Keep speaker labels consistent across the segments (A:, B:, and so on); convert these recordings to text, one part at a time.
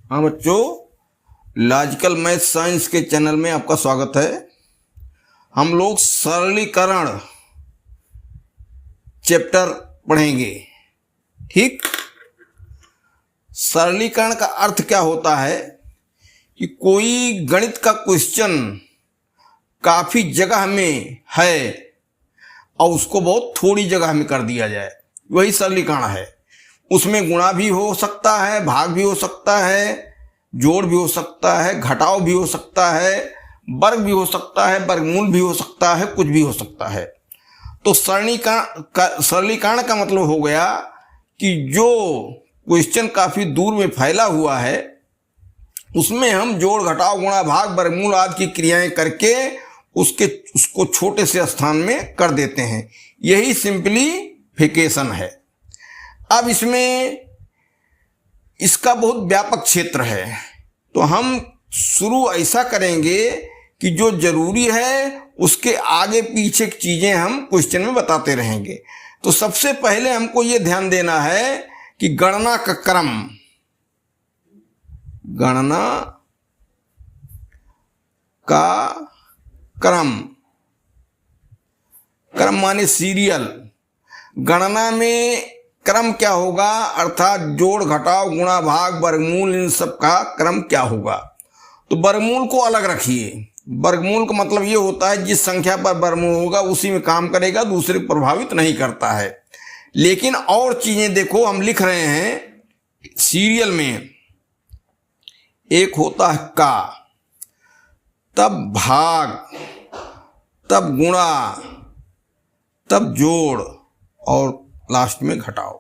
A: हाँ बच्चों, logical math science के चैनल में आपका स्वागत है। हम लोग सरलीकरण चैप्टर पढ़ेंगे। ठीक, सरलीकरण का अर्थ क्या होता है कि कोई गणित का क्वेश्चन काफी जगह में है और उसको बहुत थोड़ी जगह में कर दिया जाए, वही सरलीकरण है। उसमें गुणा भी हो सकता है, भाग भी हो सकता है, जोड़ भी हो सकता है, घटाव भी हो सकता है, वर्ग भी हो सकता है, वर्गमूल भी हो सकता है, कुछ भी हो सकता है। तो सरलीकरण का मतलब हो गया कि जो क्वेश्चन काफी दूर में फैला हुआ है उसमें हम जोड़, घटाव, गुणा, भाग, वर्गमूल आदि की क्रियाएं करके उसको छोटे से स्थान में कर देते हैं। यही सिंप्लीफिकेशन है। अब इसमें इसका बहुत व्यापक क्षेत्र है, तो हम शुरू ऐसा करेंगे कि जो जरूरी है उसके आगे पीछे की चीजें हम क्वेश्चन में बताते रहेंगे। तो सबसे पहले हमको ये ध्यान देना है कि गणना का क्रम, गणना का क्रम, क्रम माने सीरियल। गणना में क्रम क्या होगा, अर्थात जोड़, घटाव, गुणा, भाग, वर्गमूल, इन सब का क्रम क्या होगा। तो वर्गमूल को अलग रखिए। वर्गमूल का मतलब ये होता है जिस संख्या पर वर्गमूल होगा उसी में काम करेगा, दूसरे को प्रभावित नहीं करता है। लेकिन और चीजें देखो, हम लिख रहे हैं सीरियल में, एक होता है का, तब भाग, तब गुणा, तब जोड़ और लास्ट में घटाव।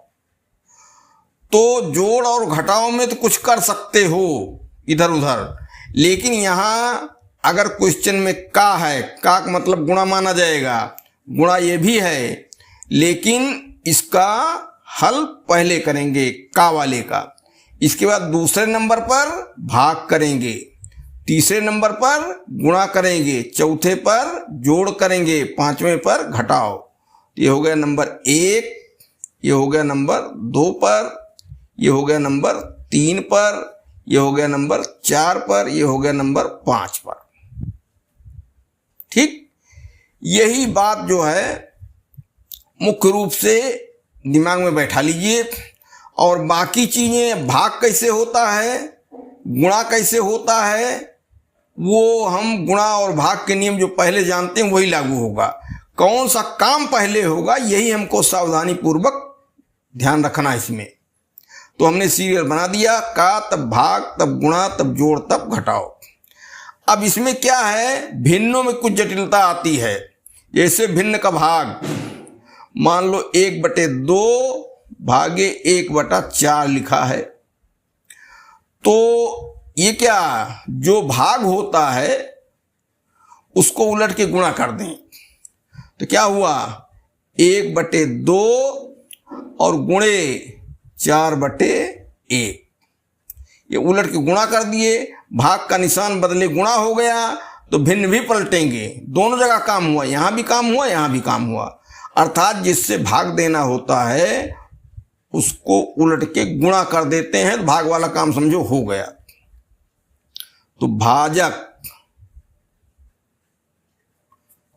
A: तो जोड़ और घटाव में तो कुछ कर सकते हो इधर उधर, लेकिन यहां अगर क्वेश्चन में का है, का मतलब गुणा माना जाएगा, गुणा ये भी है, लेकिन इसका हल पहले करेंगे का वाले का, इसके बाद दूसरे नंबर पर भाग करेंगे, तीसरे नंबर पर गुणा करेंगे, चौथे पर जोड़ करेंगे, पांचवें पर घटाव। ये हो गया नंबर 1, ये हो गया नंबर 2 पर, ये हो गया नंबर 3 पर, ये हो गया नंबर 4 पर, ये हो गया नंबर 5 पर। ठीक, यही बात जो है मुख्य रूप से दिमाग में बैठा लीजिए। और बाकी चीजें, भाग कैसे होता है, गुणा कैसे होता है, वो हम गुणा और भाग के नियम जो पहले जानते हैं वही लागू होगा। कौन सा काम पहले होगा यही हमको सावधानी पूर्वक ध्यान रखना इसमें। तो हमने सीरियल बना दिया, का, तब भाग, तब गुणा, तब जोड़, तब घटाव। अब इसमें क्या है, भिन्नों में कुछ जटिलता आती है। जैसे भिन्न का भाग, मान लो 1/2 भागे 1/4 लिखा है, तो ये क्या, जो भाग होता है उसको उलट के गुणा कर दें तो क्या हुआ, 1/2 और गुणे 4/1, ये उलट के गुणा कर दिए, भाग का निशान बदले गुणा हो गया, तो भिन्न भी पलटेंगे, दोनों जगह काम हुआ, यहां भी काम हुआ, यहां भी काम हुआ। अर्थात जिससे भाग देना होता है उसको उलट के गुणा कर देते हैं, तो भाग वाला काम समझो हो गया। तो भाजक,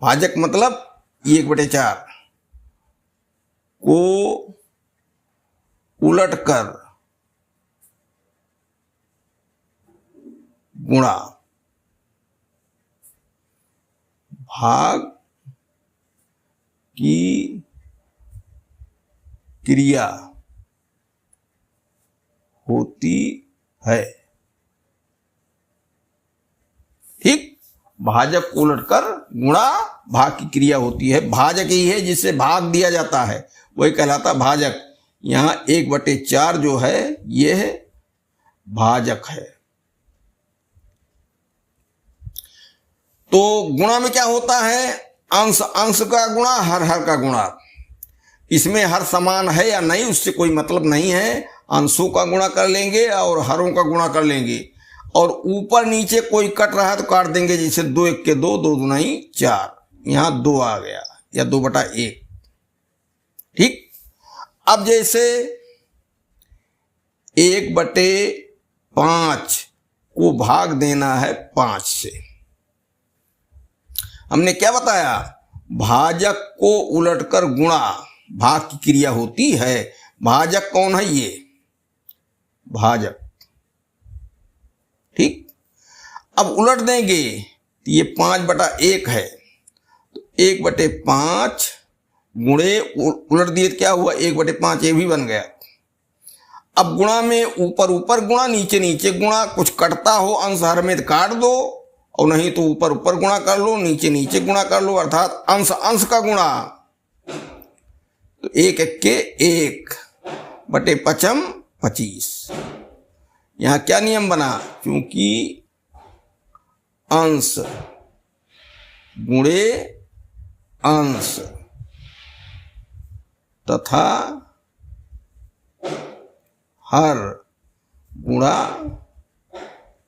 A: भाजक मतलब 1/4 को उलट कर गुणा, भाग की क्रिया होती है। ठीक, भाजक को उलटकर गुणा, भाग की क्रिया होती है। भाजक ही है जिससे भाग दिया जाता है, वही कहलाता भाजक। यहां 1/4 जो है यह भाजक है। तो गुणा में क्या होता है, अंश अंश का गुणा, हर हर का गुणा। इसमें हर समान है या नहीं उससे कोई मतलब नहीं है, अंशों का गुणा कर लेंगे और हरों का गुणा कर लेंगे, और ऊपर नीचे कोई कट रहा है तो काट देंगे। जैसे 2 1 के 2, 2 दूनी 4, यहां 2 आ गया या 2/1। ठीक, अब जैसे 1/5 5 को भाग देना है 5 से। हमने क्या बताया, भाजक को उलटकर गुणा भाग की क्रिया होती है। भाजक कौन है, ये भाजक, ठीक। अब उलट देंगे तो ये 5/1 है, तो 1/5 गुणे उलट दिए तो क्या हुआ, 1/5 ये भी बन गया। अब गुणा में ऊपर ऊपर गुणा, नीचे नीचे गुणा, कुछ कटता हो अंश हर में तो काट दो, और नहीं तो ऊपर ऊपर गुणा कर लो, नीचे नीचे गुणा कर लो, अर्थात अंश अंश का गुणा। तो 1 × 1 बटे 5 25। यहां क्या नियम बना, क्योंकि अंश गुणे अंश तथा हर गुणा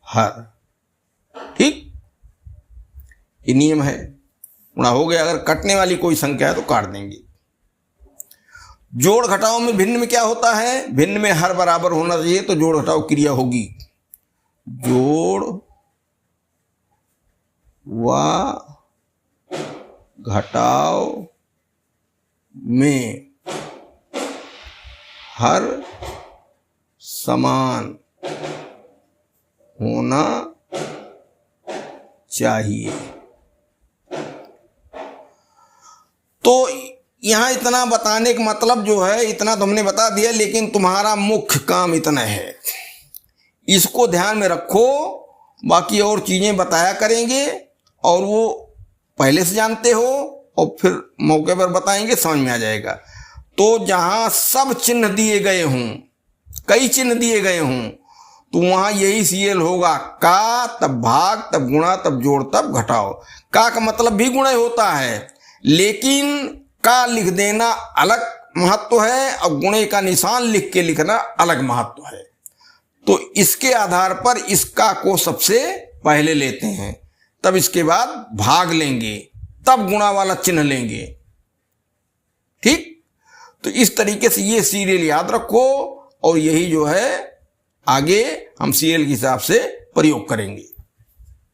A: हर, ठीक, ये नियम है। गुणा हो गया, अगर कटने वाली कोई संख्या है तो काट देंगे। जोड़ घटाव में भिन्न में क्या होता है, भिन्न में हर बराबर होना चाहिए, तो जोड़ घटाव क्रिया होगी। जोड़ व घटाव में हर समान होना चाहिए। तो यहां इतना बताने का मतलब जो है, इतना तो हमने बता दिया, लेकिन तुम्हारा मुख्य काम इतना है, इसको ध्यान में रखो। बाकी और चीजें बताया करेंगे, और वो पहले से जानते हो और फिर मौके पर बताएंगे, समझ में आ जाएगा। तो जहां सब चिन्ह दिए गए हों, कई चिन्ह दिए गए हों, तो वहां यही सीएल होगा, का तब भाग तब गुणा तब जोड़ तब घटाओ। का मतलब भी गुणा होता है, लेकिन का लिख देना अलग महत्व है और गुणे का निशान लिख के लिखना अलग महत्व है। तो इसके आधार पर इस का को सबसे पहले लेते हैं, तब इसके बाद भाग लेंगे, तब गुणा वाला चिन्ह लेंगे, ठीक। तो इस तरीके से ये सीरियल याद रखो, और यही जो है आगे हम सीरियल के हिसाब से प्रयोग करेंगे।